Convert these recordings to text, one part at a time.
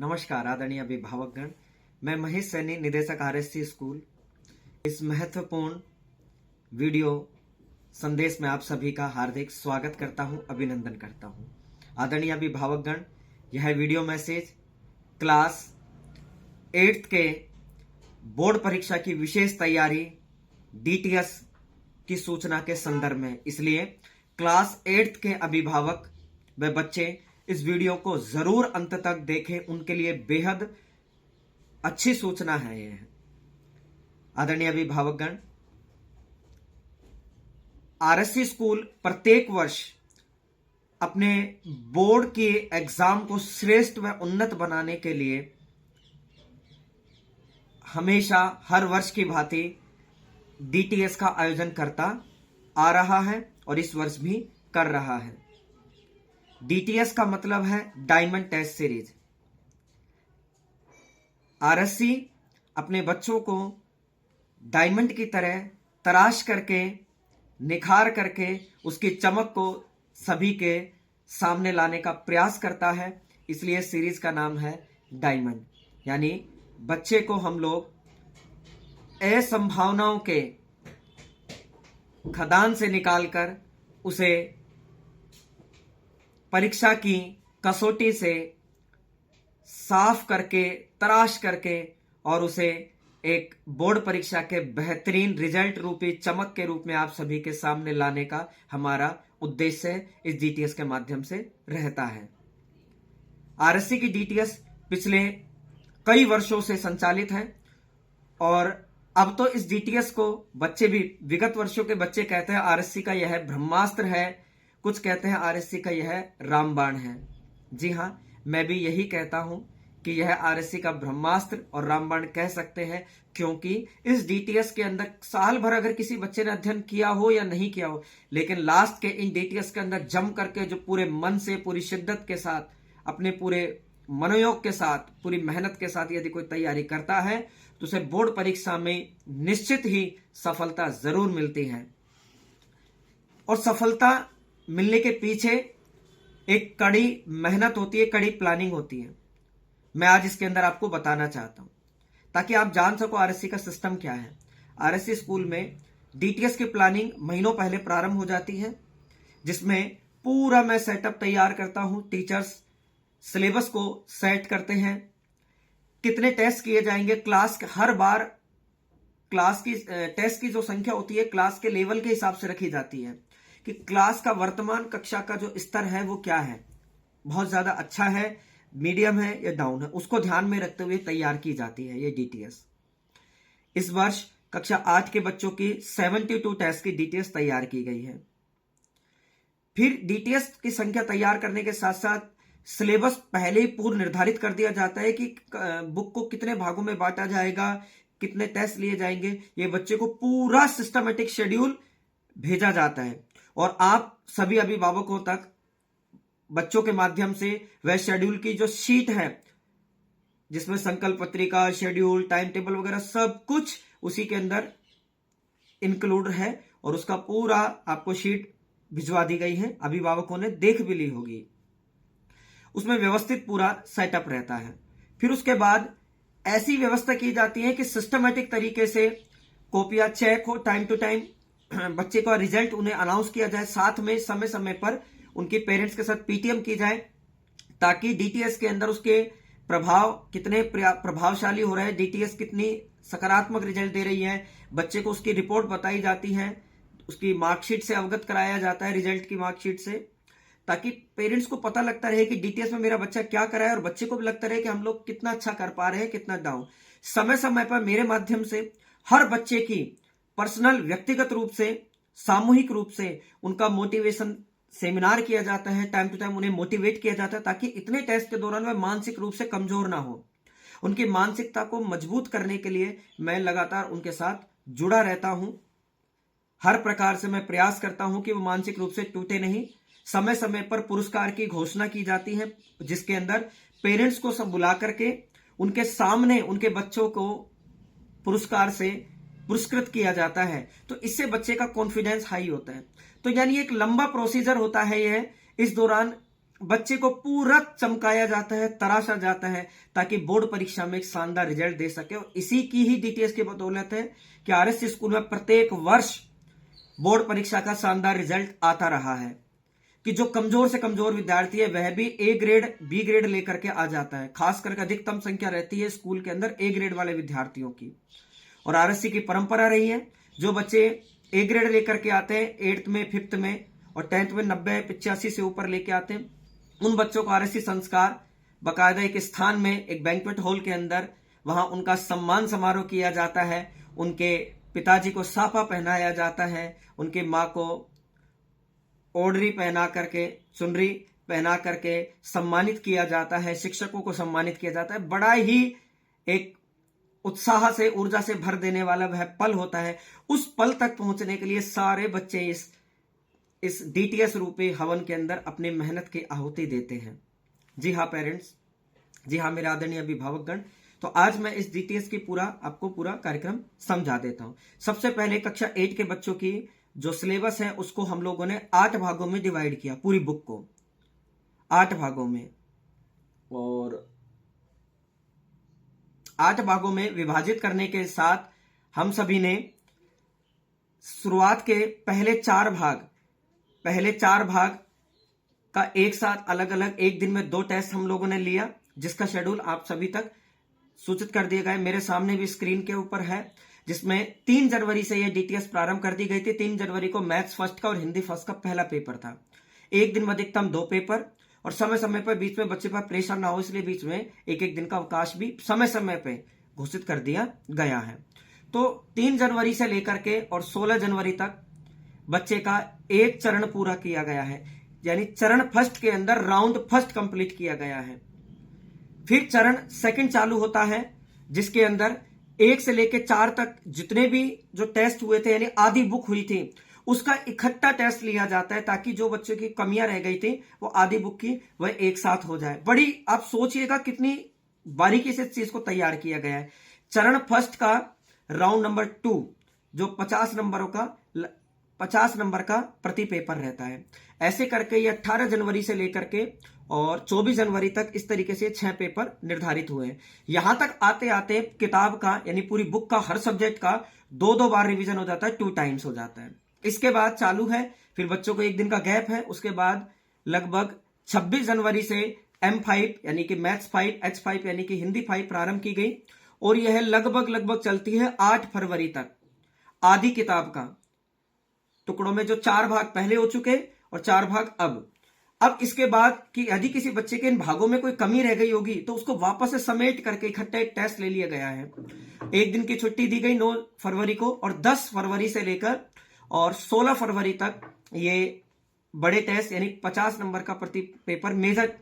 नमस्कार आदरणीय अभिभावकगण, मैं महेश सैनी, निदेशक आरएससी स्कूल। इस महत्वपूर्ण वीडियो संदेश में आप सभी का हार्दिक स्वागत करता हूं, अभिनंदन करता हूं। आदरणीय अभिभावकगण, यह वीडियो मैसेज क्लास 8th के बोर्ड परीक्षा की विशेष तैयारी डीटीएस की सूचना के संदर्भ में, इसलिए क्लास 8th के अभिभावक व बच्चे इस वीडियो को जरूर अंत तक देखें, उनके लिए बेहद अच्छी सूचना है यह। आदरणीय अभिभावकगण, आरएससी स्कूल प्रत्येक वर्ष अपने बोर्ड के एग्जाम को श्रेष्ठ व उन्नत बनाने के लिए हमेशा हर वर्ष की भांति डीटीएस का आयोजन करता आ रहा है और इस वर्ष भी कर रहा है। डीटीएस का मतलब है डायमंड टेस्ट सीरीज। आरएससी अपने बच्चों को डायमंड की तरह तराश करके, निखार करके उसकी चमक को सभी के सामने लाने का प्रयास करता है, इसलिए सीरीज का नाम है डायमंड। यानी बच्चे को हम लोग असंभावनाओं के खदान से निकालकर उसे परीक्षा की कसौटी से साफ करके, तराश करके और उसे एक बोर्ड परीक्षा के बेहतरीन रिजल्ट रूपी चमक के रूप में आप सभी के सामने लाने का हमारा उद्देश्य इस डीटीएस के माध्यम से रहता है। आरएससी की डीटीएस पिछले कई वर्षों से संचालित है और अब तो इस डीटीएस को बच्चे भी, विगत वर्षों के बच्चे कहते हैं आरएससी का यह ब्रह्मास्त्र है, कुछ कहते हैं आरएससी का यह रामबाण है। जी हां, मैं भी यही कहता हूं कि यह आरएससी का ब्रह्मास्त्र और रामबाण कह सकते हैं, क्योंकि इस डीटीएस के अंदर साल भर अगर किसी बच्चे ने अध्ययन किया हो या नहीं किया हो, लेकिन लास्ट के इन डीटीएस के अंदर जम करके जो पूरे मन से, पूरी शिद्दत के साथ, अपने पूरे मनोयोग के साथ, पूरी मेहनत के साथ यदि कोई तैयारी करता है तो उसे बोर्ड परीक्षा में निश्चित ही सफलता जरूर मिलती है। और सफलता मिलने के पीछे एक कड़ी मेहनत होती है, कड़ी प्लानिंग होती है। मैं आज इसके अंदर आपको बताना चाहता हूं ताकि आप जान सको आरएससी का सिस्टम क्या है। आरएससी स्कूल में डीटीएस की प्लानिंग महीनों पहले प्रारंभ हो जाती है, जिसमें पूरा मैं सेटअप तैयार करता हूं। टीचर्स सिलेबस को सेट करते हैं, कितने टेस्ट किए जाएंगे, क्लास हर बार क्लास की टेस्ट की जो संख्या होती है क्लास के लेवल के हिसाब से रखी जाती है कि क्लास का वर्तमान कक्षा का जो स्तर है वो क्या है, बहुत ज्यादा अच्छा है, मीडियम है या डाउन है, उसको ध्यान में रखते हुए तैयार की जाती है ये डीटीएस। इस वर्ष कक्षा 8 के बच्चों की 72 टेस्ट की डीटीएस तैयार की गई है। फिर डीटीएस की संख्या तैयार करने के साथ साथ सिलेबस पहले ही पूर्व निर्धारित कर दिया जाता है कि बुक को कितने भागों में बांटा जाएगा, कितने टेस्ट लिए जाएंगे, ये बच्चे को पूरा सिस्टमेटिक शेड्यूल भेजा जाता है और आप सभी अभिभावकों तक बच्चों के माध्यम से वह शेड्यूल की जो शीट है, जिसमें संकल्प पत्रिका, शेड्यूल, टाइम टेबल वगैरह सब कुछ उसी के अंदर इंक्लूड है और उसका पूरा आपको शीट भिजवा दी गई है, अभिभावकों ने देख भी ली होगी। उसमें व्यवस्थित पूरा सेटअप रहता है। फिर उसके बाद ऐसी व्यवस्था की जाती है कि सिस्टमेटिक तरीके से कॉपियां चेक हो, टाइम टू टाइम बच्चे का रिजल्ट उन्हें अनाउंस किया जाए, साथ में समय समय पर उनके पेरेंट्स के साथ पीटीएम की जाए, ताकि डीटीएस के अंदर उसके प्रभाव कितने प्रभावशाली हो रहे हैं, डीटीएस कितनी सकारात्मक रिजल्ट दे रही है, बच्चे को उसकी रिपोर्ट बताई जाती है, उसकी मार्कशीट से अवगत कराया जाता है, रिजल्ट की मार्कशीट से, ताकि पेरेंट्स को पता लगता रहे कि डीटीएस में मेरा बच्चा क्या कर रहा है और बच्चे को भी लगता रहे कि हम लोग कितना अच्छा कर पा रहे हैं, कितना डाउन। समय समय पर मेरे माध्यम से हर बच्चे की पर्सनल, व्यक्तिगत रूप से, सामूहिक रूप से उनका मोटिवेशन सेमिनार किया जाता है, टाइम टू टाइम उन्हें मोटिवेट किया जाता है, ताकि इतने टेस्ट के दौरान वे मानसिक रूप से कमजोर ना हो। उनकी मानसिकता को मजबूत करने के लिए मैं लगातार उनके साथ जुड़ा रहता हूं। हर प्रकार से मैं प्रयास करता हूं कि वो मानसिक रूप से टूटे नहीं। समय समय पर पुरस्कार की घोषणा की जाती है, जिसके अंदर पेरेंट्स को सब बुला करके उनके सामने उनके बच्चों को पुरस्कार से पुरस्कृत किया जाता है, तो इससे बच्चे का कॉन्फिडेंस हाई होता है। तो यानी एक लंबा प्रोसीजर होता है यह। इस दौरान बच्चे को पूरा चमकाया जाता है, तराशा जाता है, ताकि बोर्ड परीक्षा में एक शानदार रिजल्ट दे सके। और इसी की ही डीटीएस की बदौलत है कि आरएससी स्कूल में प्रत्येक वर्ष बोर्ड परीक्षा का शानदार रिजल्ट आता रहा है कि जो कमजोर से कमजोर विद्यार्थी है वह भी ए ग्रेड बी ग्रेड लेकर के आ जाता है। खास करके अधिकतम संख्या रहती है स्कूल के अंदर ए ग्रेड वाले विद्यार्थियों की। और आरएससी की परंपरा रही है, जो बच्चे ए ग्रेड लेकर के आते हैं 8th में 5th में और 10th में 90-85 से ऊपर लेके आते हैं, उन बच्चों को आरएससी संस्कार बाकायदा एक स्थान में, एक बैंक्वेट हॉल के अंदर, वहां उनका सम्मान समारोह किया जाता है। उनके पिताजी को साफा पहनाया जाता है, उनकी मां को ओढ़नी पहना करके, चुनरी पहना करके सम्मानित किया जाता है, शिक्षकों को सम्मानित किया जाता है। बड़ा ही एक उत्साह से, ऊर्जा से भर देने वाला वह पल होता है। उस पल तक पहुंचने के लिए सारे बच्चे इस डीटीएस रूपी हवन के अंदर अपनी मेहनत की आहुति देते हैं। जी हाँ पेरेंट्स, जी हाँ मेरे आदरणीय अभिभावकगण, तो आज मैं इस डीटीएस की आपको पूरा कार्यक्रम समझा देता हूं। सबसे पहले कक्षा 8 के बच्चों की जो सिलेबस है उसको हम लोगों ने 8 भागों में डिवाइड किया, पूरी बुक को 8 भागों में, और 8 भागों में विभाजित करने के साथ हम सभी ने शुरुआत के पहले 4 भाग का एक साथ अलग अलग एक दिन में 2 टेस्ट हम लोगों ने लिया, जिसका शेड्यूल आप सभी तक सूचित कर दिया गया है। मेरे सामने भी स्क्रीन के ऊपर है, जिसमें 3 जनवरी से यह डीटीएस प्रारंभ कर दी गई थी। 3 जनवरी को मैथ्स फर्स्ट का और हिंदी फर्स्ट का पहला पेपर था। एक दिन में अधिकतम 2 पेपर, और समय समय पर बीच में बच्चे पर प्रेशर ना हो इसलिए बीच में एक दिन का अवकाश भी समय समय पे घोषित कर दिया गया है। तो 3 जनवरी से लेकर के और 16 जनवरी तक बच्चे का एक चरण पूरा किया गया है, यानी चरण फर्स्ट के अंदर राउंड फर्स्ट कंप्लीट किया गया है। फिर चरण सेकंड चालू होता है, जिसके अंदर 1 से लेकर 4 तक जितने भी जो टेस्ट हुए थे, यानी आधी बुक हुई थी, उसका इकट्ठा टेस्ट लिया जाता है, ताकि जो बच्चों की कमियां रह गई थी वो आधी बुक की वह एक साथ हो जाए। बड़ी आप सोचिएगा कितनी बारीकी से इस चीज को तैयार किया गया है। चरण फर्स्ट का राउंड नंबर 2 जो 50 नंबर का प्रति पेपर रहता है। ऐसे करके ये 18 जनवरी से लेकर के और 24 जनवरी तक इस तरीके से 6 पेपर निर्धारित हुए हैं। यहां तक आते आते किताब का, यानी पूरी बुक का, हर सब्जेक्ट का 2-2 बार रिवीजन हो जाता है, 2 टाइम्स हो जाता है। इसके बाद चालू है, फिर बच्चों को एक दिन का गैप है। उसके बाद लगभग 26 जनवरी से M5 यानी कि मैथ्स 5, H5 यानी कि हिंदी 5 प्रारंभ की गई, और यह लगभग चलती है 8 फरवरी तक। आधी किताब का टुकड़ों में जो 4 भाग पहले हो चुके और 4 भाग अब इसके बाद कि यदि किसी बच्चे के इन भागों में कोई कमी रह गई होगी तो उसको वापस से समेट करके इकट्ठा एक टेस्ट ले लिया गया है। एक दिन की छुट्टी दी गई 9 फरवरी को, और 10 फरवरी से लेकर और 16 फरवरी तक ये बड़े टेस्ट यानी 50 नंबर का प्रति पेपर मेजर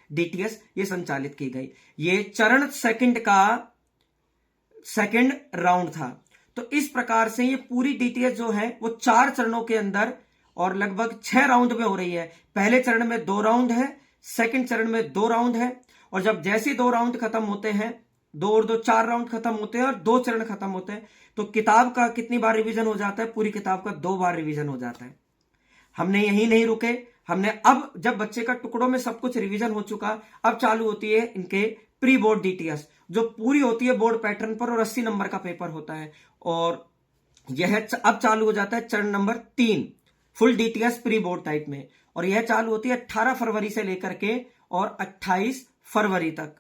डीटीएस ये संचालित की गई। ये चरण सेकंड का सेकंड राउंड था। तो इस प्रकार से ये पूरी डीटीएस जो है वो 4 चरणों के अंदर और लगभग 6 राउंड में हो रही है। पहले चरण में 2 राउंड है, सेकंड चरण में 2 राउंड है, और जब जैसे 2 राउंड खत्म होते हैं, 2 और 2 4 राउंड खत्म होते हैं और 2 चरण खत्म होते हैं, तो किताब का कितनी बार रिवीजन हो जाता है? पूरी किताब का 2 बार रिवीजन हो जाता है। हमने यही नहीं रुके, हमने अब जब बच्चे का टुकड़ों में सब कुछ रिवीजन हो चुका, अब चालू होती है इनके प्री बोर्ड डीटीएस, जो पूरी होती है बोर्ड पैटर्न पर और 80 नंबर का पेपर होता है। और यह अब चालू हो जाता है चरण number 3 full DTS pre board type में, और यह चालू होती है 18 फरवरी से लेकर के और 28 फरवरी तक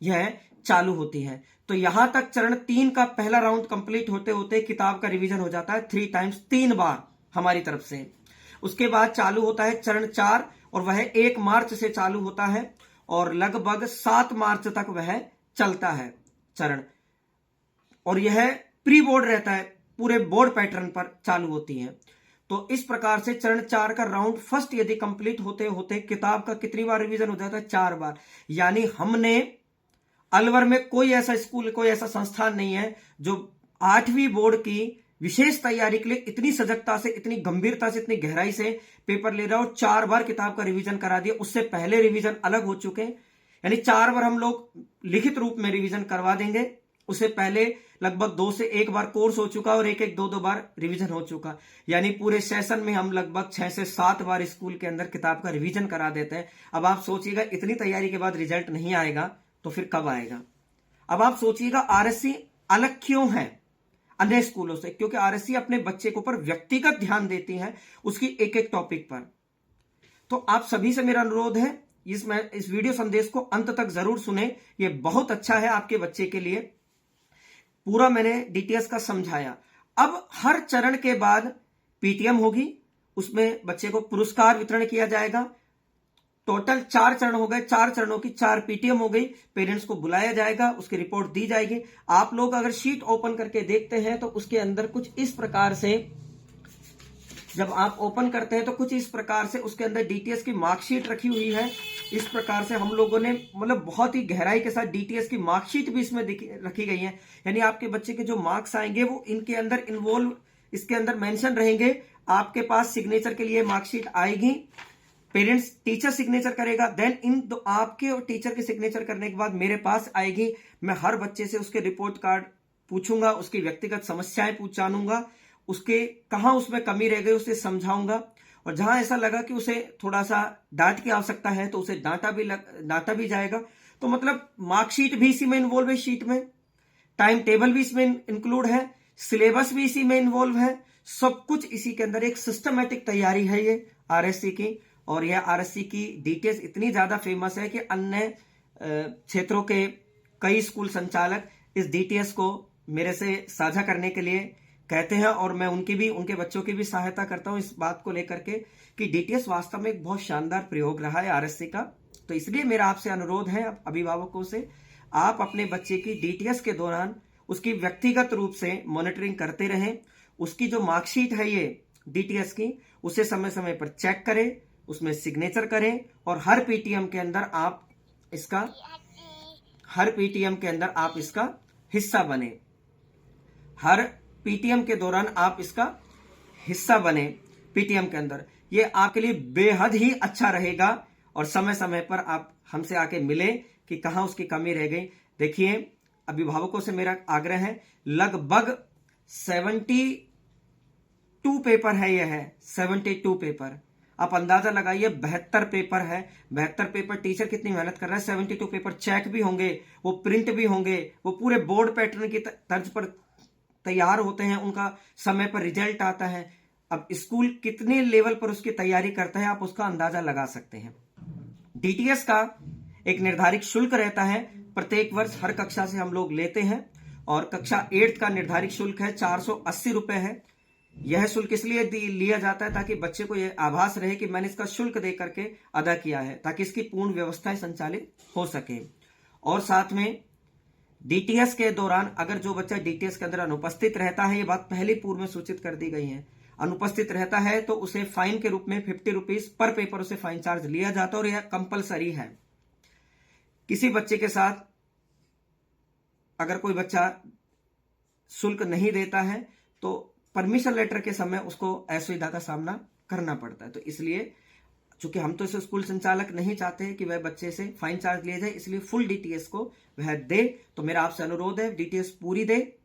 यह चालू होती है। तो यहां तक चरण 3 का पहला राउंड कंप्लीट होते होते किताब का रिवीजन हो जाता है 3 टाइम्स, 3 बार हमारी तरफ से। उसके बाद चालू होता है चरण 4, और वह 1 मार्च से चालू होता है और लगभग 7 मार्च तक वह चलता है चरण, और यह प्री बोर्ड रहता है, पूरे बोर्ड पैटर्न पर चालू होती है। तो इस प्रकार से चरण 4 का राउंड फर्स्ट यदि कंप्लीट होते होते किताब का कितनी बार रिवीजन हो जाता है? 4 बार। यानी हमने अलवर में कोई ऐसा स्कूल, कोई ऐसा संस्थान नहीं है जो 8वीं बोर्ड की विशेष तैयारी के लिए इतनी सजगता से, इतनी गंभीरता से, इतनी गहराई से पेपर ले रहा है और 4 बार किताब का रिवीजन करा दिया। उससे पहले रिवीजन अलग हो चुके हैं, यानी 4 बार हम लोग लिखित रूप में रिवीजन करवा देंगे, उसे पहले लगभग 2 से 1 बार कोर्स हो चुका और एक 2 बार रिवीजन हो चुका। यानी पूरे सेशन में हम लगभग 6 से 7 बार स्कूल के अंदर किताब का रिवीजन करा देते हैं। अब आप सोचिएगा इतनी तैयारी के बाद रिजल्ट नहीं आएगा तो फिर कब आएगा। अब आप सोचिएगा आरएससी अलग क्यों है अन्य स्कूलों से, क्योंकि आरएससी अपने बच्चे के ऊपर व्यक्तिगत ध्यान देती है उसकी एक एक टॉपिक पर। तो आप सभी से मेरा अनुरोध है इस वीडियो संदेश को अंत तक जरूर सुने, ये बहुत अच्छा है आपके बच्चे के लिए। पूरा मैंने डीटीएस का समझाया। अब हर चरण के बाद पीटीएम होगी, उसमें बच्चे को पुरस्कार वितरण किया जाएगा। टोटल 4 चरण हो गए, 4 चरणों की 4 पीटीएम हो गई। पेरेंट्स को बुलाया जाएगा, उसकी रिपोर्ट दी जाएगी। आप लोग अगर शीट ओपन करके देखते हैं तो उसके अंदर कुछ इस प्रकार से, जब आप ओपन करते हैं तो कुछ इस प्रकार से उसके अंदर डीटीएस की मार्कशीट रखी हुई है। इस प्रकार से हम लोगों ने मतलब बहुत ही गहराई के साथ डीटीएस की मार्कशीट भी इसमें रखी गई है। यानी आपके बच्चे के जो मार्क्स आएंगे वो इनके अंदर इन्वॉल्व, इसके अंदर मेंशन रहेंगे। आपके पास सिग्नेचर के लिए मार्कशीट आएगी, पेरेंट्स टीचर सिग्नेचर करेगा, देन आपके और टीचर के सिग्नेचर करने के बाद मेरे पास आएगी। मैं हर बच्चे से उसके रिपोर्ट कार्ड पूछूंगा, उसकी व्यक्तिगत समस्याएं जानूंगा, उसके कहां उसमें कमी रह गई उसे समझाऊंगा, और जहां ऐसा लगा कि उसे थोड़ा सा डांट की आवश्यकता है तो उसे डांटा भी जाएगा। तो मतलब मार्कशीट भी इसी में इन्वॉल्व है, शीट में टाइम टेबल भी इसमें इंक्लूड है, सिलेबस भी इसी में इन्वॉल्व है, सब कुछ इसी के अंदर। एक सिस्टमेटिक तैयारी है ये आरएससी की। और यह आरएससी की डीटीएस इतनी ज्यादा फेमस है कि अन्य क्षेत्रों के कई स्कूल संचालक इस डीटीएस को मेरे से साझा करने के लिए कहते हैं, और मैं उनके बच्चों की भी सहायता करता हूं इस बात को लेकर के कि डीटीएस वास्तव में एक बहुत शानदार प्रयोग रहा है आरएससी का। तो इसलिए मेरा आपसे अनुरोध है अभिभावकों से, आप अपने बच्चे की डीटीएस के दौरान उसकी व्यक्तिगत रूप से मॉनिटरिंग करते रहें। उसकी जो मार्कशीट है ये डीटीएस की, उसे समय समय पर चेक करें, उसमें सिग्नेचर करें, और हर पीटीएम के अंदर आप इसका हिस्सा बने। हर पीटीएम के दौरान आप इसका हिस्सा बने पीटीएम के अंदर। ये आपके लिए बेहद ही अच्छा रहेगा। और समय समय पर आप हमसे आके मिले कि कहां उसकी कमी रह गई। देखिए अभिभावकों से मेरा आग्रह है, लगभग 72 पेपर है, यह है 72 पेपर। आप अंदाजा लगाइए 72 पेपर है। 72 पेपर टीचर कितनी मेहनत कर रहा है। 72 पेपर चेक भी होंगे, वो प्रिंट भी होंगे, वो पूरे बोर्ड पैटर्न की तर्ज पर तैयार होते हैं, उनका समय पर रिजल्ट आता है। अब स्कूल कितने लेवल पर उसकी तैयारी करता है आप उसका अंदाजा लगा सकते हैं। डीटीएस का एक निर्धारित शुल्क रहता है, प्रत्येक वर्ष हर कक्षा से हम लोग लेते हैं, और कक्षा 8 का निर्धारित शुल्क है 480 रुपए है। यह शुल्क इसलिए लिया जाता है ताकि बच्चे को यह आभास रहे कि मैंने इसका शुल्क दे करके अदा किया है, ताकि इसकी पूर्ण व्यवस्थाएं संचालित हो सके। और साथ में डीटीएस के दौरान अगर जो बच्चा डीटीएस के अंदर अनुपस्थित रहता है, ये बात पहले पूर्व में सूचित कर दी गई है, अनुपस्थित रहता है तो उसे फाइन के रूप में 50 रुपीज पर पेपर उसे फाइन चार्ज लिया जाता है, और यह कंपलसरी है। किसी बच्चे के साथ अगर कोई बच्चा शुल्क नहीं देता है तो परमिशन लेटर के समय उसको असुविधा का सामना करना पड़ता है। तो इसलिए चूंकि हम तो इसे स्कूल संचालक नहीं चाहते हैं कि वह बच्चे से फाइन चार्ज लिया जाए, इसलिए फुल डीटीएस को वह दे। तो मेरा आपसे अनुरोध है डीटीएस पूरी दे,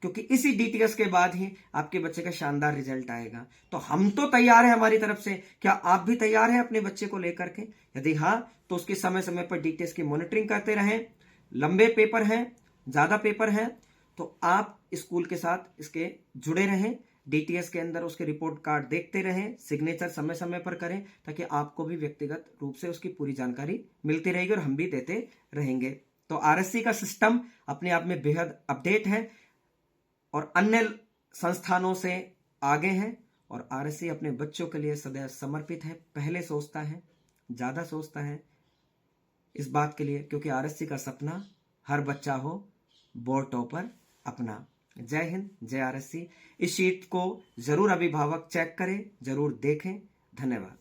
क्योंकि इसी डीटीएस के बाद ही आपके बच्चे का शानदार रिजल्ट आएगा। तो हम तो तैयार हैं हमारी तरफ से, क्या आप भी तैयार हैं अपने बच्चे को लेकर के? यदि हाँ तो उसके समय समय पर डीटीएस की मॉनिटरिंग करते रहें। लंबे पेपर हैं, ज्यादा पेपर हैं, तो आप स्कूल के साथ इसके जुड़े रहें। डीटीएस के अंदर उसके रिपोर्ट कार्ड देखते रहें, सिग्नेचर समय समय पर करें, ताकि आपको भी व्यक्तिगत रूप से उसकी पूरी जानकारी मिलती रहेगी और हम भी देते रहेंगे। तो आरएससी का सिस्टम अपने आप में बेहद अपडेट है और अन्य संस्थानों से आगे है, और आरएससी अपने बच्चों के लिए सदैव समर्पित है। पहले सोचता है, ज्यादा सोचता है इस बात के लिए, क्योंकि आरएससी का सपना हर बच्चा हो बोर्ड टॉपर अपना। जय हिंद, जय आरएससी। इस शीट को जरूर अभिभावक चेक करें, जरूर देखें। धन्यवाद।